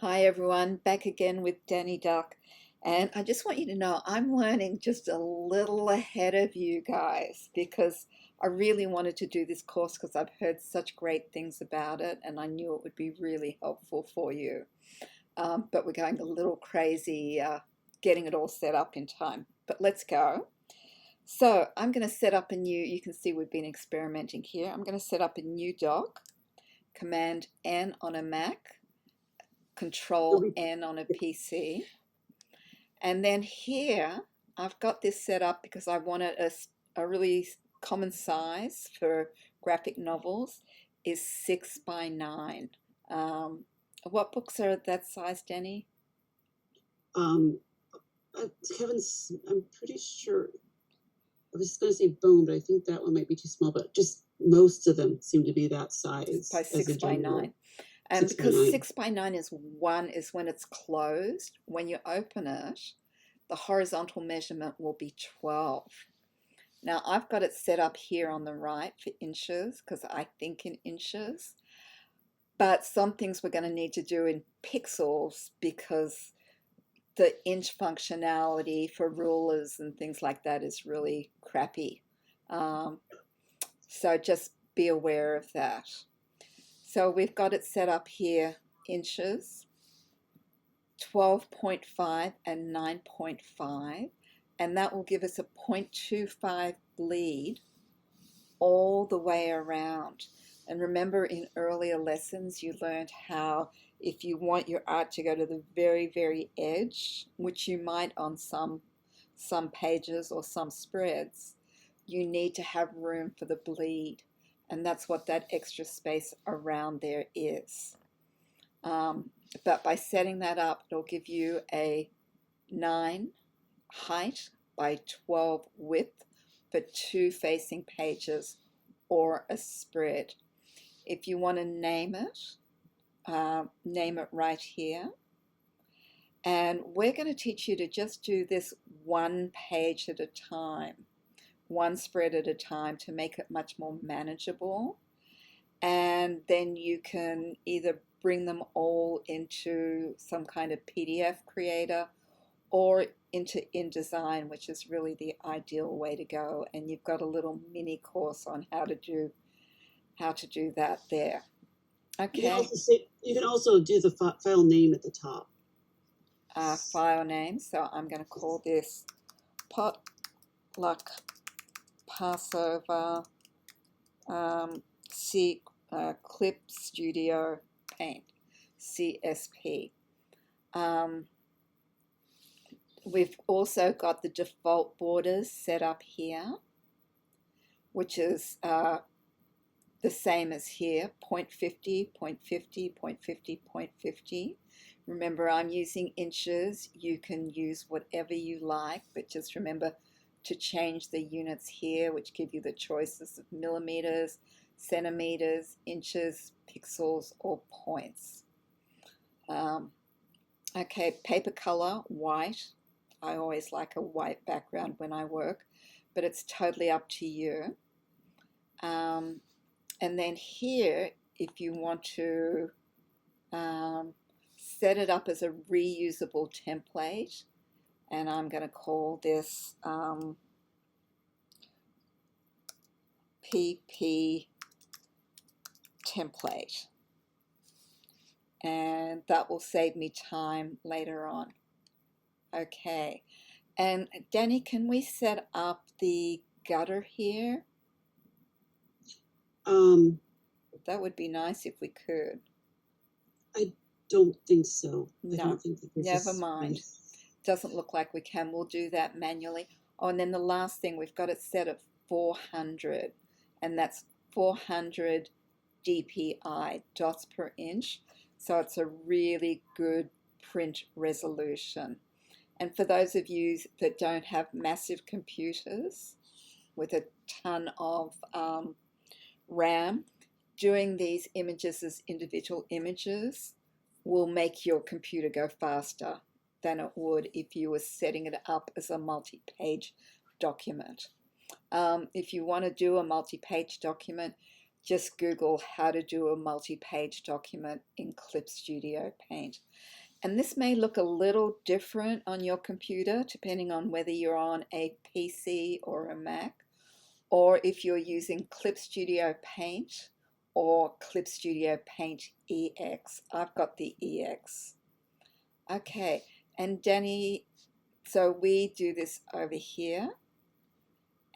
Hi everyone, back again with Danny Duck. And I just want you to know I'm learning just a little ahead of you guys because I really wanted to do this course because I've heard such great things about it and I knew it would be really helpful for you. But we're going a little crazy getting it all set up in time. But let's go. So I'm going to set up a new, you can see we've been experimenting here. I'm going to set up a new doc, Command N on a Mac, You'll Control be N on a PC. And then here, I've got this set up because I wanted a really common size for graphic novels is 6 by 9. Um, what books are that size, Denny? um Kevin's, I'm pretty sure I was gonna say bone, but I think that one might be too small, but just most of them seem to be that By size as a six by general. nine. And Six by because nine. 6 by 9 is when it's closed, when you open it, the horizontal measurement will be 12. Now I've got it set up here on the right for inches because I think in inches. But some things we're going to need to do in pixels because the inch functionality for rulers and things like that is really crappy. Um, so just be aware of that. So we've got it set up here, inches, 12.5 and 9.5, and that will give us a 0.25 bleed all the way around. And remember, in earlier lessons, you learned how if you want your art to go to the very, very edge, which you might on some pages or some spreads, you need to have room for the bleed. And that's what that extra space around there is. Um, but by setting that up, it'll give you a 9 height by 12 width for two facing pages or a spread. If you want to name it right here. And we're going to teach you to just do this one page at a time, one spread at a time to make it much more manageable. And then you can either bring them all into some kind of PDF creator or into InDesign, which is really the ideal way to go. And you've got a little mini course on how to do that there. Okay, You can also do the file name at the top. file name. So I'm going to call this Potluck Passover C Clip Studio Paint, CSP. Um, we've also got the default borders set up here, which is the same as here, 0.50, 0.50, 0.50, 0.50. Remember, I'm using inches. You can use whatever you like, but just remember to change the units here, which give you the choices of millimeters, centimeters, inches, pixels, or points. Um, okay, paper color, white. I always like a white background when I work, but it's totally up to you. Um, and then here, if you want to set it up as a reusable template, and I'm going to call this PP template. And that will save me time later on. Okay. And Danny, can we set up the gutter here? Um, That would be nice if we could. I don't think so. I No, don't think that there's a never mind. space. Doesn't look like we can. We'll do that manually. Oh, and then the last thing, we've got it set at 400, and that's 400 DPI, dots per inch. So it's a really good print resolution. And for those of you that don't have massive computers with a ton of RAM, doing these images as individual images will make your computer go faster than it would if you were setting it up as a multi-page document. If you want to do a multi-page document, just Google how to do a multi-page document in Clip Studio Paint. And this may look a little different on your computer, depending on whether you're on a PC or a Mac, or if you're using Clip Studio Paint or Clip Studio Paint EX. I've got the EX. Okay, and Danny, so we do this over here,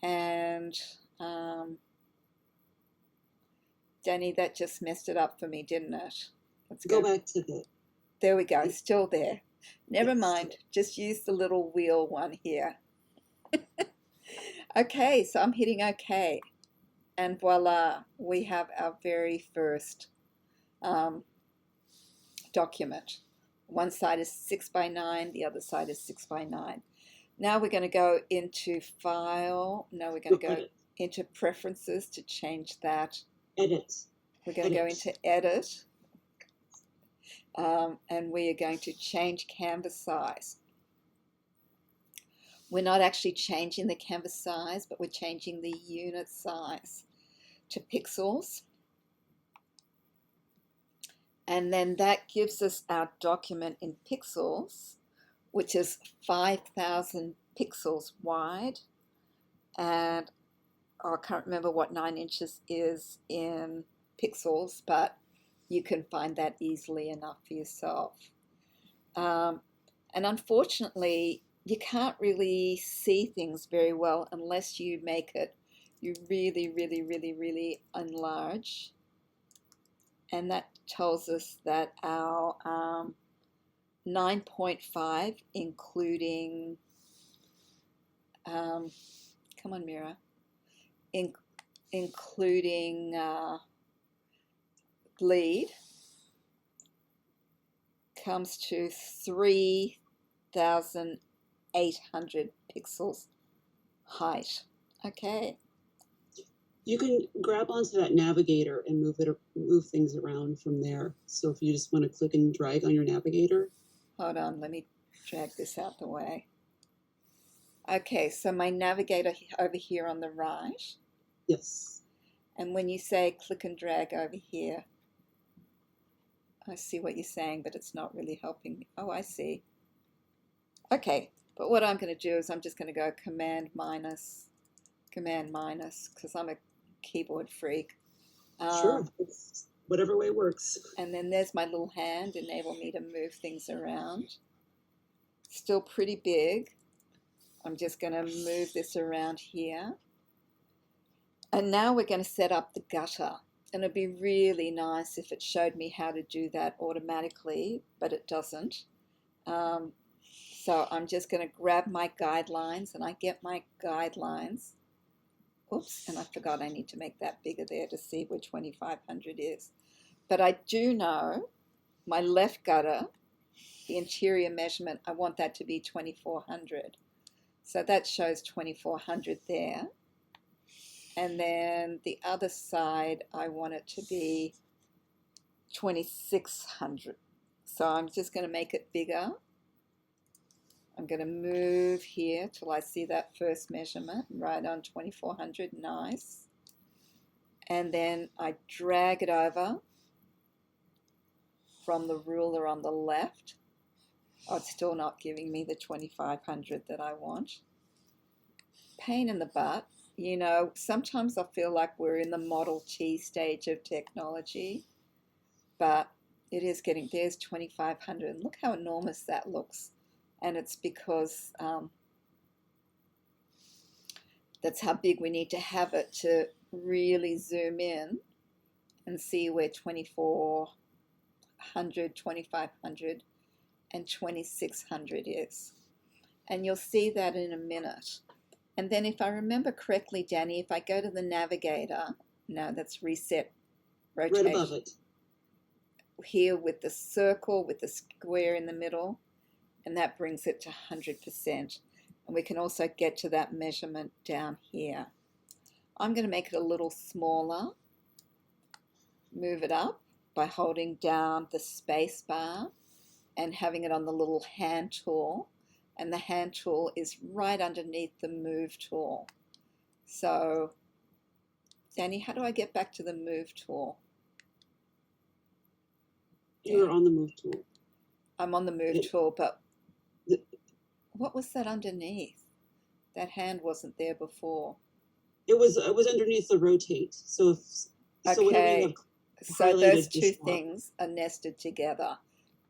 and Danny, that just messed it up for me, didn't it? Let's Go back to the. There we go, still there. Never Yes. mind, just use the little wheel one here. Okay, so I'm hitting OK. And voila, we have our very first document. One side is 6x9, the other side is 6x9. Now we're going to go into File. No, we're going to go into Preferences to change that. Edit. We're going to go into Edit. And we are going to change canvas size. We're not actually changing the canvas size, but we're changing the unit size to pixels. And then that gives us our document in pixels, which is 5,000 pixels wide. And I can't remember what 9 inches is in pixels, but you can find that easily enough for yourself. And unfortunately, you can't really see things very well unless you make it, you really, really, really, really enlarge. And that tells us that our 9.5, including, come on, Mira, including bleed, comes to 3,800 pixels height. Okay. You can grab onto that navigator and move things around from there. So if you just want to click and drag on your navigator. Hold on, let me drag this out the way. Okay, so my navigator over here on the right. Yes. And when you say click and drag over here, I see what you're saying, but it's not really helping me. Oh, I see. Okay, but what I'm going to do is I'm just going to go Command minus, because I'm a keyboard freak. Sure, it's whatever way works. And then there's my little hand, enable me to move things around. Still pretty big. I'm just going to move this around here. And now we're going to set up the gutter. And it'd be really nice if it showed me how to do that automatically, but it doesn't. So I'm just going to grab my guidelines, and I get my guidelines. Oops, and I forgot I need to make that bigger there to see where 2,500 is. But I do know my left gutter, the interior measurement, I want that to be 2,400. So that shows 2,400 there. And then the other side, I want it to be 2,600. So I'm just going to make it bigger. I'm going to move here till I see that first measurement, right on 2,400, nice. And then I drag it over from the ruler on the left. Oh, it's still not giving me the 2,500 that I want. Pain in the butt. You know, sometimes I feel like we're in the Model T stage of technology, but it is getting, there's 2,500. And look how enormous that looks. And it's because that's how big we need to have it to really zoom in and see where 2,400, 2,500, and 2,600 is. And you'll see that in a minute. And then if I remember correctly, Danny, if I go to the navigator, no, that's reset, rotation. Right above it. Here with the circle, with the square in the middle, and that brings it to 100%. And we can also get to that measurement down here. I'm going to make it a little smaller, move it up by holding down the space bar and having it on the little hand tool. And the hand tool is right underneath the move tool. So Danny, how do I get back to the move tool? You're on the move tool. I'm on the move tool, but The- what was that underneath? That hand wasn't there before. It was underneath the rotate. So whatever you have So those highlighted, two just things are nested together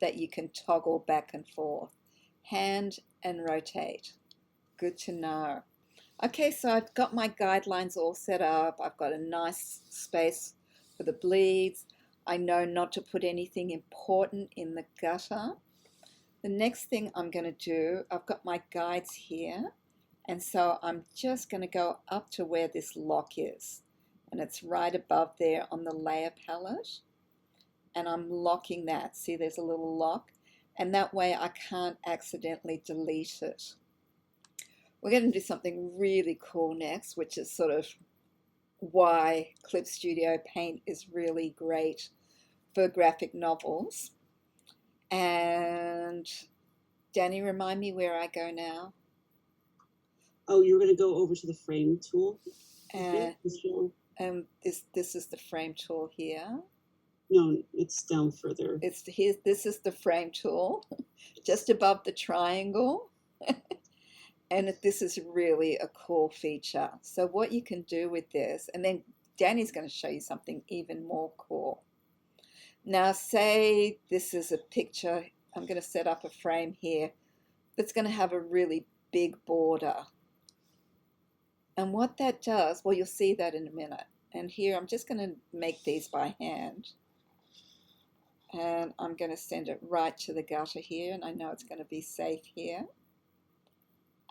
that you can toggle back and forth. Hand and rotate. Good to know. Okay, so I've got my guidelines all set up. I've got a nice space for the bleeds. I know not to put anything important in the gutter. The next thing I'm going to do, I've got my guides here, and so I'm just going to go up to where this lock is, and it's right above there on the layer palette, and I'm locking that. See, there's a little lock, and that way I can't accidentally delete it. We're going to do something really cool next, which is sort of why Clip Studio Paint is really great for graphic novels. And Danny, remind me where I go now. Oh, you're going to go over to the frame tool. And this is the frame tool here. No, it's down further. It's here. This is the frame tool, just above the triangle. And this is really a cool feature. So what you can do with this, and then Danny's going to show you something even more cool. Now, say this is a picture. I'm going to set up a frame here that's going to have a really big border. And what that does, well, you'll see that in a minute. And here, I'm just going to make these by hand. And I'm going to send it right to the gutter here. And I know it's going to be safe here.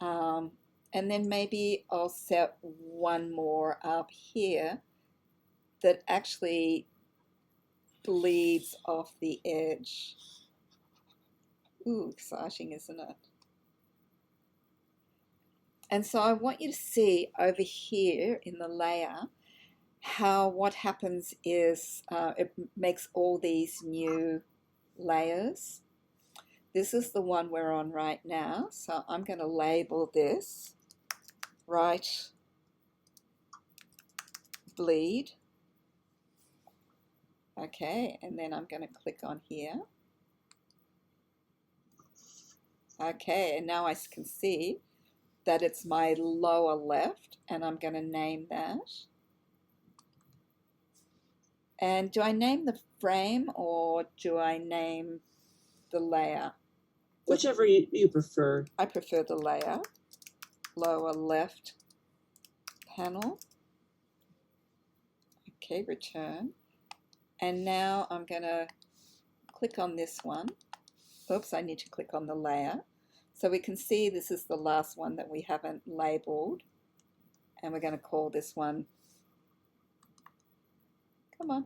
And then maybe I'll set one more up here that actually bleeds off the edge. Ooh, exciting, isn't it? And so I want you to see over here in the layer how what happens is it makes all these new layers. This is the one we're on right now, so I'm going to label this right bleed. Okay, and then I'm going to click on here. Okay, and now I can see that it's my lower left, and I'm going to name that. And do I name the frame or do I name the layer? Whichever you prefer. I prefer the layer. Lower left panel. Okay, return. And now I'm going to click on this one. Oops, I need to click on the layer. So we can see this is the last one that we haven't labeled. And we're going to call this one, come on.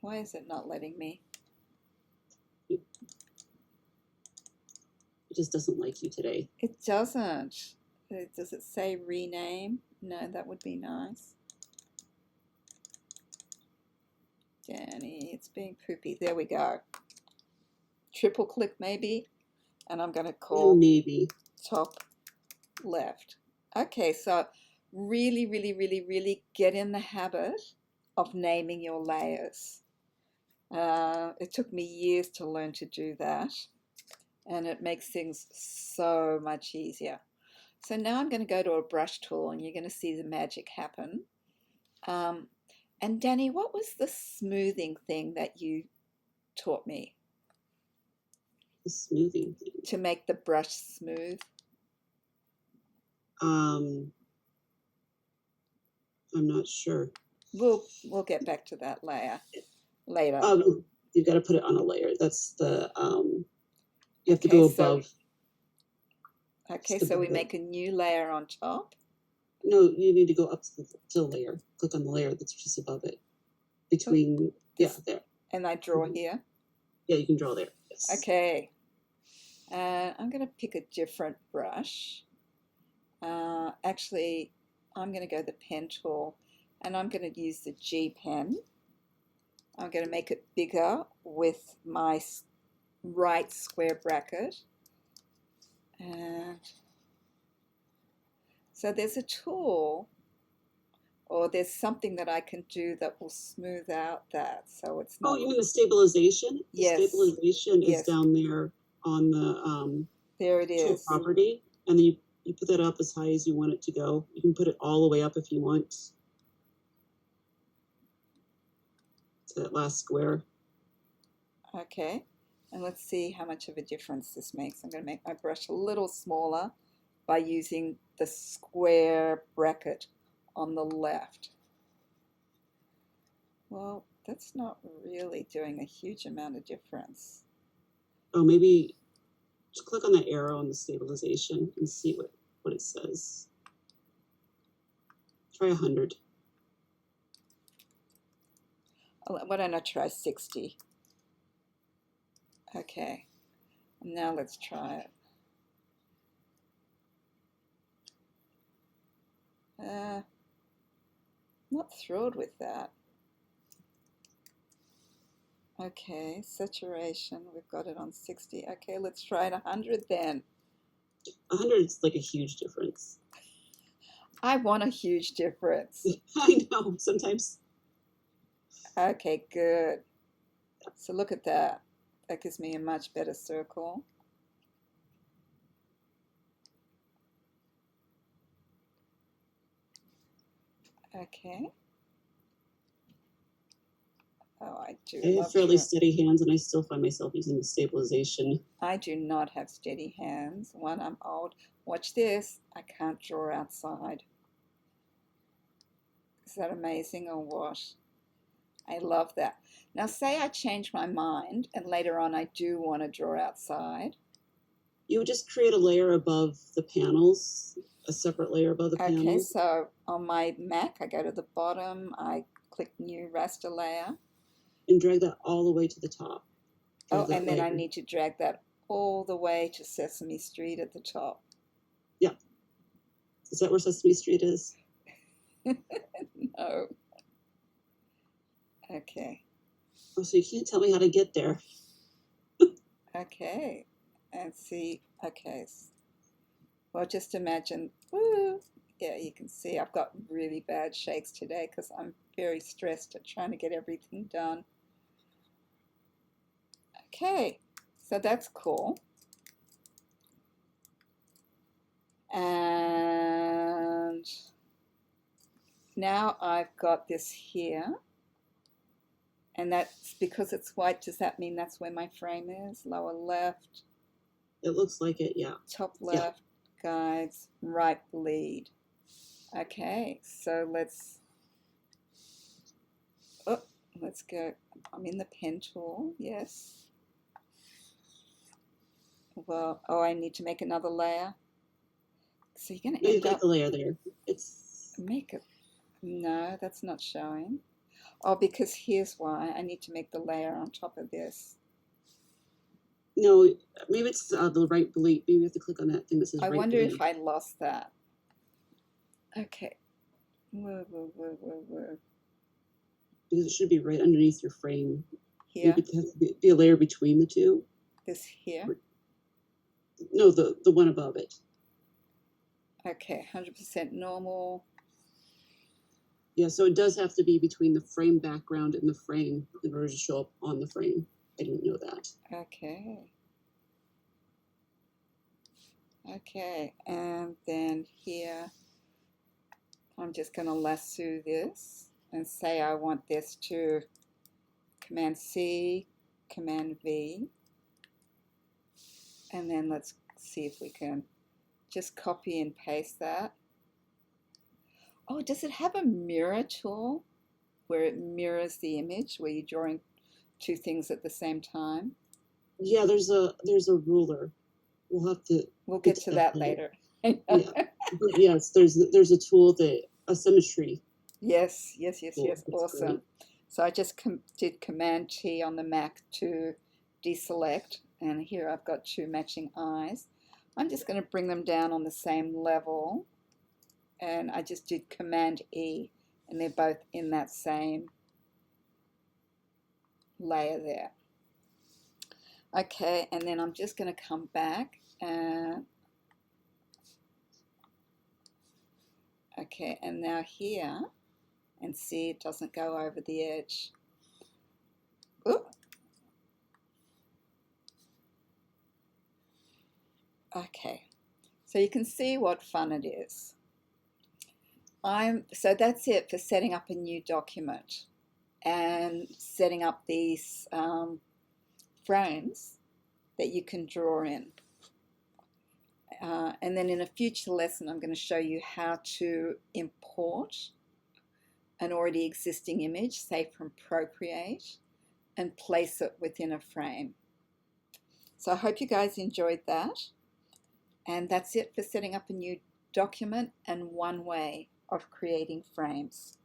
Why is it not letting me? It just doesn't like you today. It doesn't. Does it say rename? No, that would be nice. Danny, it's being poopy. There we go. Triple click maybe. And I'm going to call maybe top left. Okay, so really, really, really, really get in the habit of naming your layers. It took me years to learn to do that, and it makes things so much easier. So now I'm going to go to a brush tool, and you're going to see the magic happen. And Danny, what was the smoothing thing that you taught me? The smoothing thing. To make the brush smooth? I'm not sure. We'll get back to that later. You've got to put it on a layer. That's the you have to go above. Okay, so we make a new layer on top. No, you need to go up to the layer. Click on the layer that's just above it. Between there. And I draw here. Yeah, you can draw there. Yes. Okay. I'm going to pick a different brush. Actually, I'm going to go the pen tool, and I'm going to use the G pen. I'm going to make it bigger with my right square bracket. And So there's a tool or there's something that I can do that will smooth out that so it's Oh, not. you mean the stabilization? The Yes, stabilization is yes, down there on the there it tool is. property, and then you put that up as high as you want it to go. You can put it all the way up if you want to that last square. Okay, and let's see how much of a difference this makes. I'm going to make my brush a little smaller by using the square bracket on the left. Well, that's not really doing a huge amount of difference. Oh, maybe just click on that arrow on the stabilization and see what it says. Try 100. Why don't I try 60? Okay, now let's try it. Not thrilled with that. Okay, saturation, we've got it on 60. Okay, let's try it 100 then. 100 is like a huge difference. I want a huge difference. I know, sometimes. Okay, good. So look at that. That gives me a much better circle. Okay. Oh, I do I have love fairly drawing. steady hands, and I still find myself using the stabilization. I do not have steady hands. One, I'm old. Watch this. I can't draw outside. Is that amazing or what? I love that. Now, say I change my mind and later on I do want to draw outside. You would just create a layer above the panels, a separate layer above the Okay, panels. so on my Mac, I go to the bottom, I click New Raster Layer. And drag that all the way to the top. Oh, and then I need to drag that all the way to Sesame Street at the top. Yeah. Is that where Sesame Street is? No. Okay. Oh, so you can't tell me how to get there. Okay. And see, okay. Well, just imagine, woo. Yeah, you can see I've got really bad shakes today because I'm very stressed at trying to get everything done. Okay, so that's cool. And now I've got this here. And that's because it's white. Does that mean that's where my frame is? Lower left. It looks like it, yeah. Top left, yeah. Guides, right bleed. Okay, so let's go. I'm in the pen tool, yes. Well, oh, I need to make another layer. So you're going to end up... the layer there. It's... Make it... No, that's not showing. Oh, because here's why. I need to make the layer on top of this. No, maybe it's the right bleed. Maybe you have to click on that thing that says right bleed. I wonder if I lost that. Okay. Whoa. Because it should be right underneath your frame. Here? Maybe it has to be a layer between the two. This here? No, the one above it. Okay, 100% normal. Yeah, so it does have to be between the frame background and the frame in order to show up on the frame. I didn't know that. Okay. Okay, and then here, I'm just going to lasso this and say I want this to Command C, Command V. And then let's see if we can just copy and paste that. Oh, does it have a mirror tool where it mirrors the image, where you're drawing two things at the same time? Yeah, there's a ruler. We'll get to that later. Yeah. But yes, there's a tool a symmetry. Yes. Cool. Awesome. Great. So I just did Command T on the Mac to deselect, and here I've got two matching eyes. I'm just going to bring them down on the same level, and I just did Command E, and they're both in that same layer there. Okay, and then I'm just going to come back and Okay, and now here, and see it doesn't go over the edge. Ooh. Okay, so you can see what fun it is. So that's it for setting up a new document and setting up these frames that you can draw in. And then in a future lesson, I'm going to show you how to import an already existing image, say from Procreate, and place it within a frame. So I hope you guys enjoyed that. And that's it for setting up a new document and one way of creating frames.